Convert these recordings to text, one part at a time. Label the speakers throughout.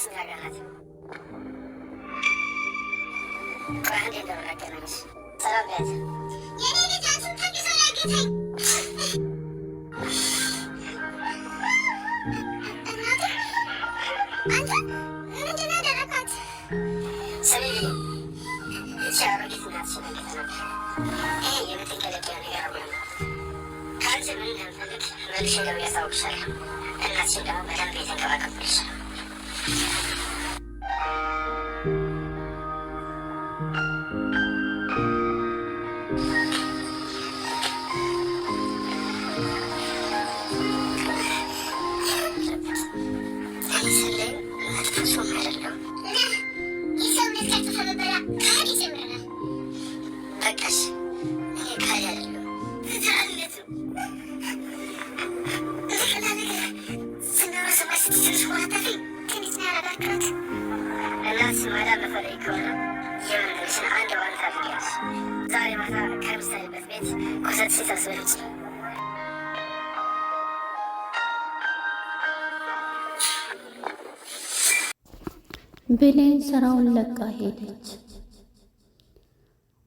Speaker 1: ያጋራት ቋንዴ ደረቀነሽ ሰላም ያት የኔ ልጅ ተከሰ ያገተኝ አንተ ምንድን ነው ያደረካት? ሰሚ ቻሮጊት ናት ስለከተና ይሄ የምትከለከለ ነገር ነው። ካልሲ ምን እንደምፈልግ መልሼ ነው ያሳውቅሻል። እናትሽ ደግሞ በደንብ የተንከባከብልሽ
Speaker 2: ብሌን ስራውን ለቃ ሄደች።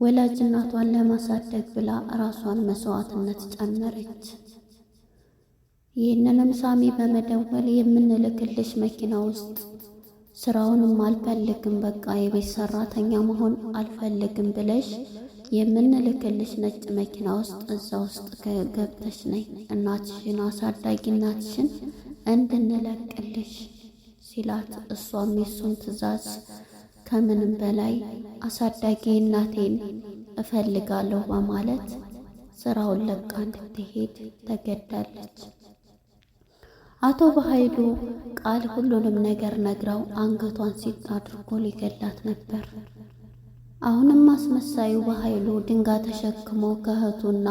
Speaker 2: ወላጅ እናቷን ለማሳደግ ብላ ራሷን መስዋዕትነት ጨመረች። ይህንንም ሳሚ በመደወል የምንልክልሽ መኪና ውስጥ ስራውንም አልፈልግም፣ በቃ የቤት ሰራተኛ መሆን አልፈልግም ብለሽ የምንልክልሽ ነጭ መኪና ውስጥ እዛ ውስጥ ገብተሽ ነይ፣ እናትሽን አሳዳጊ እናትሽን እንድንለቅልሽ ሲላት እሷም የሱን ትዕዛዝ ከምንም በላይ አሳዳጊ እናቴን እፈልጋለሁ በማለት ስራውን ለቃ እንድትሄድ ተገዳለች። አቶ በኃይሉ ቃል ሁሉንም ነገር ነግራው አንገቷን ሲጥ አድርጎ ሊገላት ነበር። አሁንም አስመሳዩ በኃይሉ ድንጋይ ተሸክሞ ከእህቱና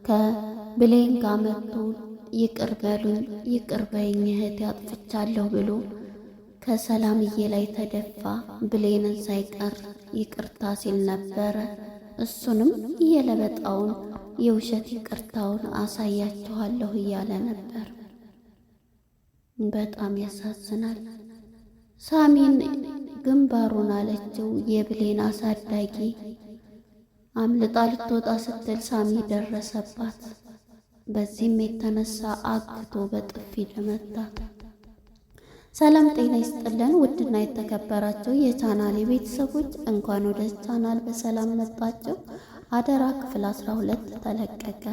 Speaker 2: ከብሌን ጋር መጥቶ ይቅር በሉኝ፣ ይቅር በይኝ እህቴ አጥፍቻለሁ ብሎ ከሰላምዬ ላይ ተደፋ። ብሌንን ሳይቀር ይቅርታ ሲል ነበረ። እሱንም የለበጣውን የውሸት ይቅርታውን አሳያችኋለሁ እያለ ነበር። በጣም ያሳዝናል። ሳሚን ግንባሩን አለችው። የብሌን አሳዳጊ አምልጣ ልትወጣ ስትል ሳሚ ደረሰባት። በዚህም የተነሳ አግቶ በጥፊ ለመታት። ሰላም ጤና ይስጥልን። ውድና የተከበራችሁ የቻናሌ ቤተሰቦች እንኳን ወደ ቻናል በሰላም መጣችሁ። አደራ ክፍል 12 ተለቀቀ።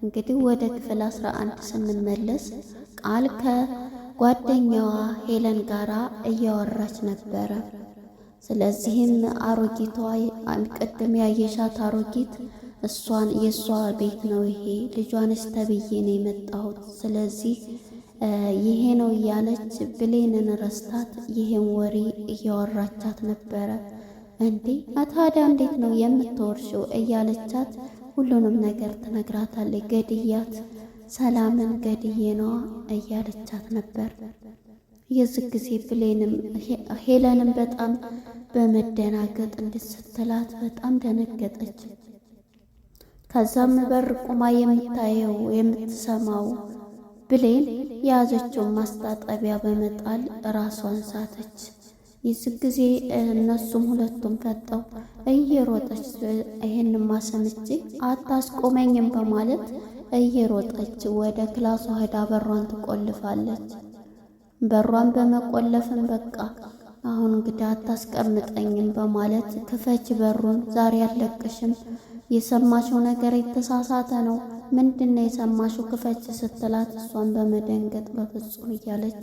Speaker 2: እንግዲህ ወደ ክፍል 11 ስንመለስ ቃል ከጓደኛዋ ሄለን ጋራ እያወራች ነበረ። ስለዚህም አሮጊቷ ቅድም ያየሻት አሮጊት እሷን የእሷ ቤት ነው ይሄ ልጇንስ ተብዬ ነው የመጣሁት፣ ስለዚህ ይሄ ነው እያለች ብሌንን ረስታት ይሄን ወሬ እያወራቻት ነበረ። እንዴ ታዲያ እንዴት ነው የምትወርሽው እያለቻት ሁሉንም ነገር ትነግራታለች። ገድያት ሰላምን ገድዬ ነዋ እያለቻት ነበር። የዚህ ጊዜ ብሌንም ሄለንም በጣም በመደናገጥ እንድስትላት በጣም ደነገጠች። ከዛም በር ቁማ የምታየው የምትሰማው ብሌን የያዘችውን ማስታጠቢያ በመጣል ራሷን ሳተች። ይህ ጊዜ እነሱም ሁለቱም ፈጠው እየሮጠች ይሄን ማሰምቼ አታስቆመኝም በማለት እየሮጠች ወደ ክላሷ ሄዳ በሯን ትቆልፋለች። በሯን በመቆለፍም በቃ አሁን እንግዲህ አታስቀምጠኝም በማለት ክፈች በሩን፣ ዛሬ አልለቅሽም፣ የሰማሽው ነገር የተሳሳተ ነው፣ ምንድነው የሰማሽው ክፈች ስትላት እሷን በመደንገጥ በፍጹም እያለች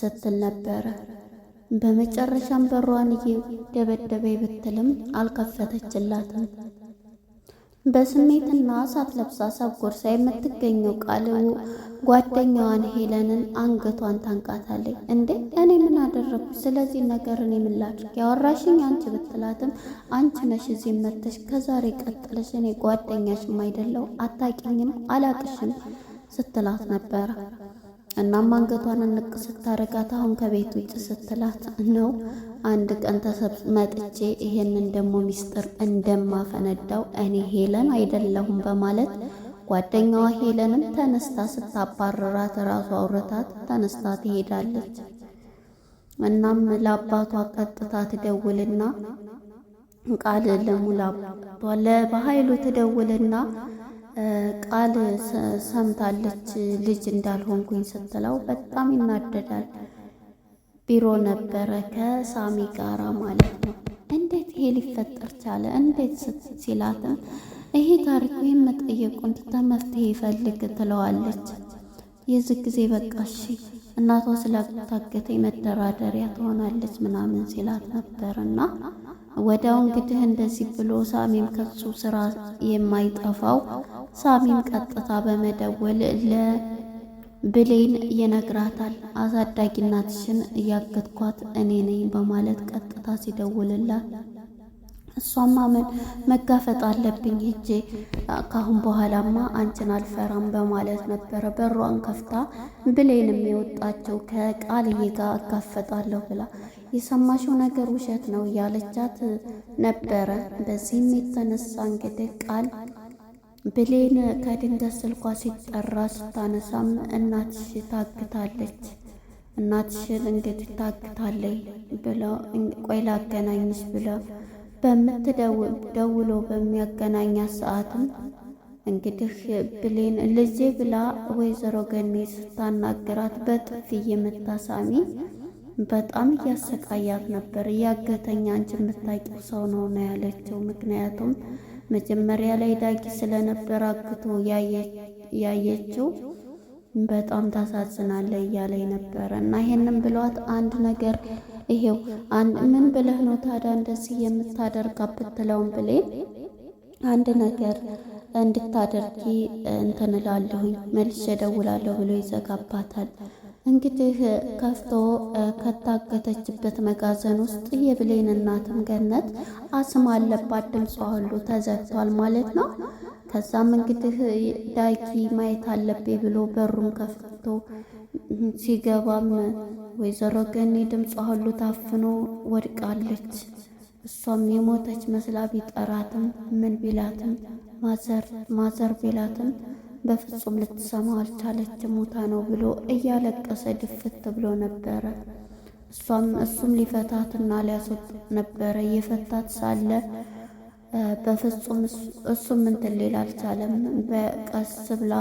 Speaker 2: ስትል ነበረ። በመጨረሻም በሯን እየደበደበ ብትልም አልከፈተችላትም። በስሜትና ሳትለብሳ ሳትጎርሳ የምትገኘው ቃል ጓደኛዋን ሄለንን አንገቷን ታንቃታለች። እንዴ እኔ ምን አደረኩ? ስለዚህ ነገር እኔ ምን ላድርግ? ያወራሽኝ አንቺ ብትላትም አንቺ ነሽ እዚህ መተሽ ከዛሬ ቀጥለሽ እኔ ጓደኛሽም አይደለው አታቂኝም አላቅሽም ስትላት ነበረ። እናም አንገቷን እንቅ ስታረጋት አሁን ከቤት ውጭ ስትላት ነው አንድ ቀን መጥቼ ይሄንን ደሞ ሚስጥር እንደማፈነዳው እኔ ሄለን አይደለሁም በማለት ጓደኛዋ ሄለንም ተነስታ ስታባረራት ራሷ አውርታት ተነስታ ትሄዳለች። እናም ለአባቷ ቀጥታ ትደውልና ቃል ለሙላቷ ለበኃይሉ ትደውልና ቃል ሰምታለች ልጅ እንዳልሆንኩኝ ስትለው በጣም ይናደዳል። ቢሮ ነበረ ከሳሚ ጋራ ማለት ነው። እንዴት ይሄ ሊፈጠር ቻለ? እንዴት ሲላትም ይሄ ታሪክ ወይም መጠየቁን ትተህ መፍትሄ ይፈልግ ትለዋለች። የዚህ ጊዜ በቃ እሺ እናቷ ስላታገተኝ መደራደሪያ ትሆናለች ምናምን ሲላት ነበርና ወዲያው እንግዲህ እንደዚህ ብሎ ሳሚም ከሱ ስራ የማይጠፋው ሳሚም ቀጥታ በመደወል ለብሌን ይነግራታል። አሳዳጊ እናትሽን እያገትኳት እኔ ነኝ በማለት ቀጥታ ሲደውልላት እሷም ማመን መጋፈጥ አለብኝ ሄጄ ካሁን በኋላማ አንቺን አልፈራም በማለት ነበረ በሯን ከፍታ ብሌንም የወጣቸው ከቃልዬ ጋር አጋፈጣለሁ ብላ የሰማሽው ነገር ውሸት ነው እያለቻት ነበረ። በዚህም የተነሳ እንግዲህ ቃል ብሌን ከድንገት ስልኳ ሲጠራ ስታነሳም እናትሽ ታግታለች፣ እናትሽን እንግዲህ ታግታለች ብለው ቆይ ላገናኝሽ ብለው በምትደውሎ በሚያገናኛት ሰዓትም እንግዲህ ብሌን ልጄ ብላ ወይዘሮ ገኔ ስታናግራት በጥፊ የመታ ሳሚ በጣም እያሰቃያት ነበር። እያገተኛ አንቺ የምታውቂው ሰው ነው ነው ያለችው። ምክንያቱም መጀመሪያ ላይ ዳጊ ስለነበር አግቶ ያየችው በጣም ታሳዝናለ እያለኝ ነበረ እና ይሄንን ብሏት አንድ ነገር ይሄው ምን ብለህ ነው ታዲያ እንደዚህ የምታደርጋ ብትለውም ብሌን አንድ ነገር እንድታደርጊ እንትን እላለሁኝ መልሼ እደውላለሁ ብሎ ይዘጋባታል። እንግዲህ ከፍቶ ከታገተችበት መጋዘን ውስጥ የብሌን እናትም ገነት አስም አለባት፣ ድምጿ ሁሉ ተዘግቷል ማለት ነው። ከዛም እንግዲህ ዳጊ ማየት አለብኝ ብሎ በሩን ከፍቶ ሲገባም ወይዘሮ ገኒ ድምጿ ሁሉ ታፍኖ ወድቃለች። እሷም የሞተች መስላ ቢጠራትም ምን ቢላትም ማዘር ቢላትም በፍጹም ልትሰማው አልቻለች። ሞታ ነው ብሎ እያለቀሰ ድፍት ብሎ ነበረ። እሱም ሊፈታትና ሊያስወጥ ነበረ። እየፈታት ሳለ በፍጹም እሱም እንትን ሊል አልቻለም። በቀስ ብላ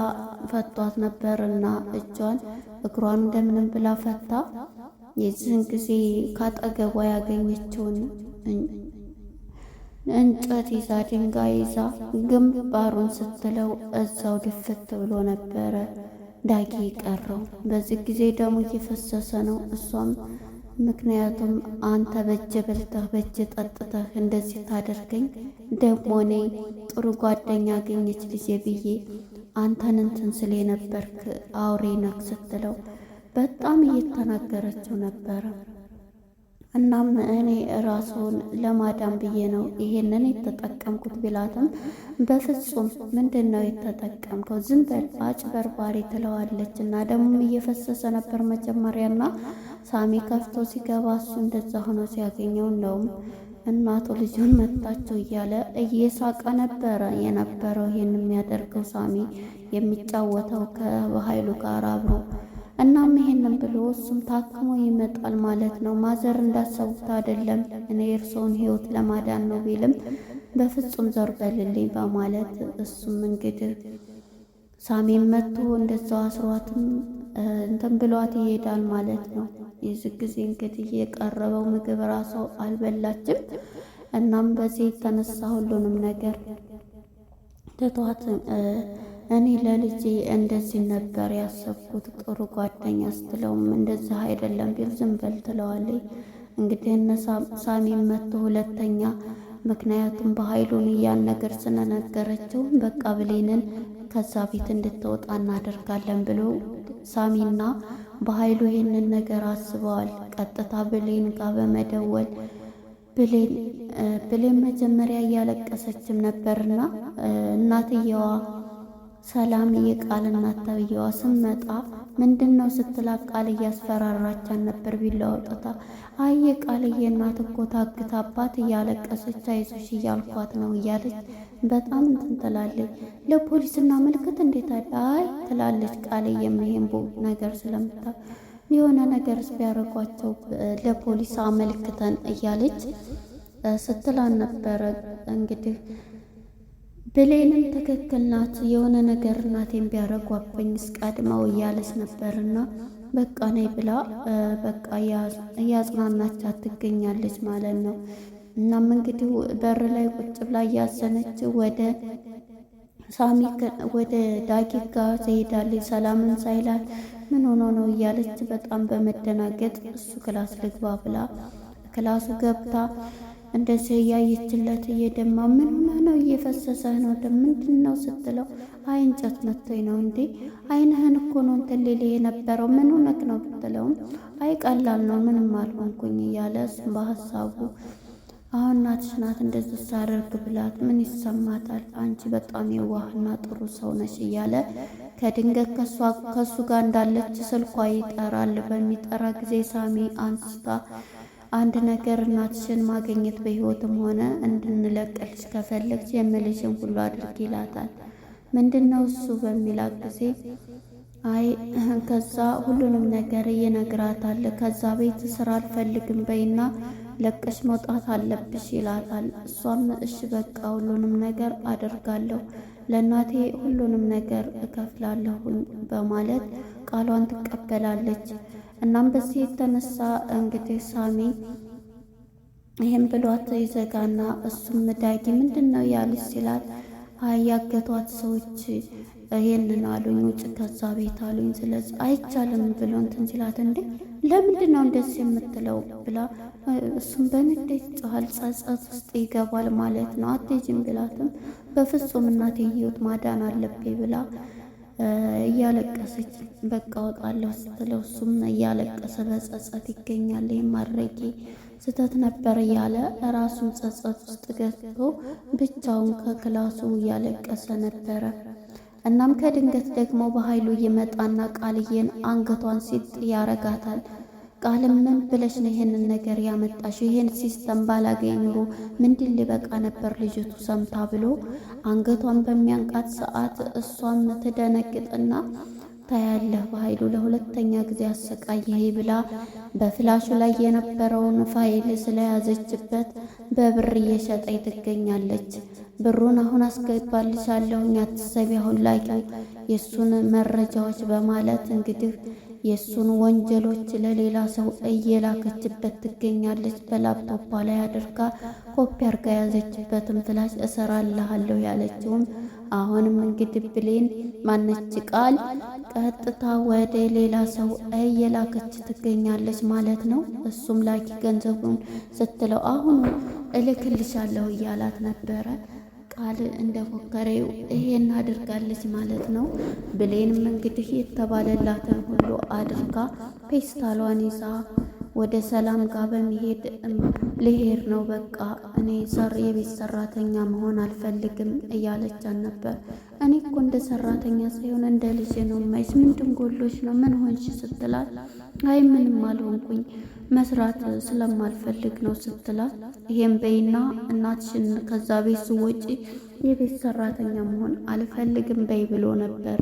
Speaker 2: ፈቷት ነበርና እጇን እግሯን እንደምንም ብላ ፈታ። የዚህን ጊዜ ካጠገቧ ያገኘችውን እንጨት ይዛ ድንጋይ ይዛ ግንባሩን ስትለው እዛው ድፍት ብሎ ነበረ ዳጊ ቀረው። በዚህ ጊዜ ደሙ እየፈሰሰ ነው። እሷም ምክንያቱም አንተ በእጅ በልተህ በእጅ ጠጥተህ እንደዚህ ታደርገኝ ደግሞ እኔ ጥሩ ጓደኛ አገኘች ልጄ ብዬ አንተን እንትን ስል የነበርክ አውሬ ነህ ስትለው በጣም እየተናገረችው ነበረ። እናም እኔ ራሱን ለማዳን ብዬ ነው ይሄንን የተጠቀምኩት ቢላትም በፍጹም ምንድን ነው የተጠቀምከው? ዝም በል አጭበርባሪ ትለዋለች። እና ደግሞ እየፈሰሰ ነበር መጀመሪያና ሳሚ ከፍቶ ሲገባ እሱ እንደዛ ሆኖ ሲያገኘው እንደውም እናቱ ልጁን መታቸው እያለ እየሳቀ ነበረ የነበረው። ይሄን የሚያደርገው ሳሚ የሚጫወተው ከኃይሉ ጋር አብሮ። እናም ይሄንን ብሎ እሱም ታክሞ ይመጣል ማለት ነው። ማዘር እንዳሰቡት አይደለም፣ እኔ የእርስዎን ሕይወት ለማዳን ነው ቢልም በፍጹም ዘር በልልኝ በማለት እሱም እንግዲህ ሳሚም መጥቶ እንደዛው አስሯትም እንትን ብሏት ይሄዳል ማለት ነው። የዚህ ጊዜ እንግዲህ የቀረበው ምግብ ራሱ አልበላችም። እናም በዚህ የተነሳ ሁሉንም ነገር ትቷት እኔ ለልጄ እንደዚህ ነበር ያሰብኩት ጥሩ ጓደኛ ስትለውም እንደዚህ አይደለም ቢል ዝም በል ትለዋለች። እንግዲህ እነ ሳሚም መጥቶ ሁለተኛ ምክንያቱም በኃይሉን ያን ነገር ስለነገረችው በቃ ብሌንን ከዛ ቤት እንድትወጣ እናደርጋለን ብሎ ሳሚና በኃይሉ ይህንን ነገር አስበዋል። ቀጥታ ብሌን ጋር በመደወል ብሌን መጀመሪያ እያለቀሰችም ነበርና እናትየዋ ሰላም የቃል እናት ተብዬዋ ስመጣ ምንድነው ስትላት ቃል እያስፈራራቻን ነበር ቢላ ወጥታ አይ የቃልዬ እናት እኮ ታግታባት እያለቀሰች አይዞሽ እያልኳት ነው እያለች በጣም እንትን ትላለች። ለፖሊስና ምልክት እንዴት አይ ትላለች ቃልዬም ይሄን ነገር ስለምታ የሆነ ነገርስ ቢያደርጓቸው ለፖሊስ አመልክተን እያለች ስትላን ነበረ። እንግዲህ ብሌንም ትክክል ናት፣ የሆነ ነገር እናቴን ቢያደርጓብኝ እስቀድመው እያለች ነበርና በቃ ነይ ብላ በቃ እያጽናናቻት ትገኛለች ማለት ነው። እናም እንግዲህ በር ላይ ቁጭ ብላ እያዘነች ወደ ዳጊ ጋር ትሄዳለች። ሰላምን ሳይላት ምን ሆኖ ነው እያለች በጣም በመደናገጥ እሱ ክላስ ልግባ ብላ ክላሱ ገብታ እንደዚህ እያየችለት እየደማ ምን ሆነ ነው እየፈሰሰህ ነው ምንድን ነው ስትለው አይ እንጨት መቶኝ ነው እንዴ አይንህን እኮ ነው እንትን ሊል የነበረው ምን ሆነክ ነው ብትለውም አይ ቀላል ነው ምንም አልሆንኩኝ እያለ እሱም በሀሳቡ አሁን እናትሽ ናት እንደዚህ ሳደርግ ብላት ምን ይሰማታል አንቺ በጣም የዋህና ጥሩ ሰው ነሽ እያለ ከድንገት ከሱ ጋር እንዳለች ስልኳ ይጠራል። በሚጠራ ጊዜ ሳሚ አንስታ አንድ ነገር እናትሽን ማግኘት በህይወትም ሆነ እንድንለቅልሽ ከፈለግሽ የምልሽን ሁሉ አድርጊ ይላታል። ምንድነው እሱ በሚላት ጊዜ አይ ከዛ ሁሉንም ነገር ይነግራታል። ከዛ ቤት ስራ አልፈልግም በይና ለቀሽ መውጣት አለብሽ ይላታል። እሷም እሺ በቃ ሁሉንም ነገር አደርጋለሁ ለእናቴ ሁሉንም ነገር እከፍላለሁ በማለት ቃሏን ትቀበላለች። እናም በዚህ የተነሳ እንግዲህ ሳሚ ይህም ብሏት ይዘጋና እሱም ዳጊ ምንድን ነው ያሉት ሲላት ያገቷት ሰዎች ይህንን አሉኝ ውጭ ከዛ ቤት አሉኝ፣ ስለዚህ አይቻልም ብሎ እንትን ሲላት እንዴ ለምንድን ነው እንደዚህ የምትለው ብላ እሱም በንዴት ጮኋል። ጸጸት ውስጥ ይገባል ማለት ነው። አትሄጂም ብላትም በፍጹም እናቴ ህይወት ማዳን አለብኝ ብላ እያለቀሰች በቃ እወጣለሁ ስትለው እሱም እያለቀሰ በጸጸት ይገኛል። ማድረጌ ስህተት ነበር እያለ ራሱን ጸጸት ውስጥ ገብቶ ብቻውን ከክላሱ እያለቀሰ ነበረ። እናም ከድንገት ደግሞ በኃይሉ ይመጣና ቃልዬን አንገቷን ሲጥ ያረጋታል። ቃልም ምን ብለሽ ነው ይሄንን ነገር ያመጣሽው? ይሄን ሲስተም ባላገኝ ኑሮ ምንድን ሊበቃ ነበር ልጅቱ ሰምታ ብሎ አንገቷን በሚያንቃት ሰዓት እሷም ትደነግጥና ታያለህ በኃይሉ ለሁለተኛ ጊዜ አሰቃየህ ብላ በፍላሹ ላይ የነበረውን ፋይል ስለያዘችበት በብር እየሸጠኝ ትገኛለች። ብሩን አሁን አስገባልሻለሁኝ አትሰቢ አሁን ላኪ የእሱን መረጃዎች በማለት እንግዲህ የእሱን ወንጀሎች ለሌላ ሰው እየላከችበት ትገኛለች። በላፕቶፓ ላይ አድርጋ ኮፒ አርጋ ያዘችበትን ፍላሽ እሰራልሃለሁ ያለችውም አሁንም እንግዲህ ብሌን ማነች ቃል ቀጥታ ወደ ሌላ ሰው እየላከች ትገኛለች ማለት ነው። እሱም ላኪ ገንዘቡን ስትለው አሁን እልክልሻለሁ እያላት ነበረ። ቃል እንደፎከረው ይሄን አድርጋለች ማለት ነው። ብሌንም እንግዲህ የተባለላትን ሁሉ አድርጋ ፔስታሏን ይዛ ወደ ሰላም ጋር በመሄድ ልሄድ ነው በቃ እኔ የቤት ሰራተኛ መሆን አልፈልግም እያለቻት ነበር። እኔ እኮ እንደ ሰራተኛ ሳይሆን እንደ ልጅ ነው ማይስ ምንድን ጎሎች ነው ምን ሆንሽ ስትላት አይ ምንም አልሆንኩኝ መስራት ስለማልፈልግ ነው ስትላት ይሄን በይና እናትሽን ከዛ ቤት ስወጪ የቤት ሰራተኛ መሆን አልፈልግም በይ ብሎ ነበረ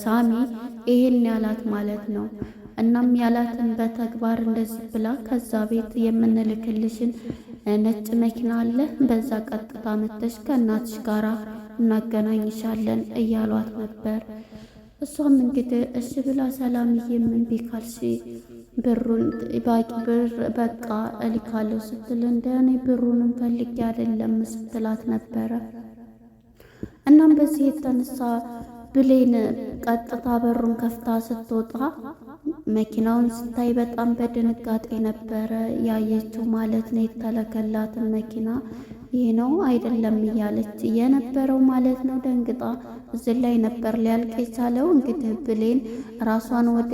Speaker 2: ሳሚ ይሄን ያላት ማለት ነው። እናም ያላትን በተግባር እንደዚህ ብላ ከዛ ቤት የምንልክልሽን ነጭ መኪና አለ በዛ ቀጥታ መተሽ ከእናትሽ ጋራ እናገናኝሻለን እያሏት ነበር። እሷም እንግዲህ እሺ ብላ ሰላምዬ ምን ቢካልሽ ብሩን ባቂ ብር በቃ እልካለሁ ስትል እንደኔ ብሩንም ፈልጌ አይደለም ስትላት ነበረ። እናም በዚህ የተነሳ ብሌን ቀጥታ በሩን ከፍታ ስትወጣ መኪናውን ስታይ በጣም በድንጋጤ ነበረ ያየችው ማለት ነው። የተለከላትን መኪና ይሄ ነው አይደለም እያለች የነበረው ማለት ነው። ደንግጣ እዚህ ላይ ነበር ሊያልቅ የቻለው። እንግዲህ ብሌን ራሷን ወደ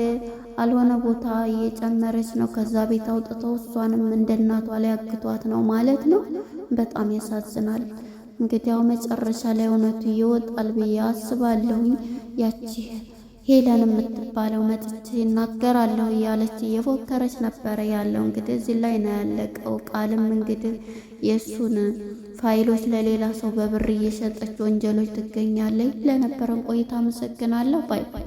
Speaker 2: አልሆነ ቦታ እየጨመረች ነው። ከዛ ቤት አውጥተው እሷንም እንደ እናቷ ላይ አግቷት ነው ማለት ነው። በጣም ያሳዝናል። እንግዲህ ያው መጨረሻ ላይ እውነቱ ይወጣል ብዬ አስባለሁኝ። ያቺ ሄለን የምትባለው መጥቼ እናገራለሁ እያለች እየፎከረች ነበረ ያለው። እንግዲህ እዚህ ላይ ነው ያለቀው። ቃልም እንግዲህ የእሱን ፋይሎች ለሌላ ሰው በብር እየሸጠች ወንጀሎች ትገኛለች። ለነበረን ቆይታ አመሰግናለሁ። ባይ ባይ።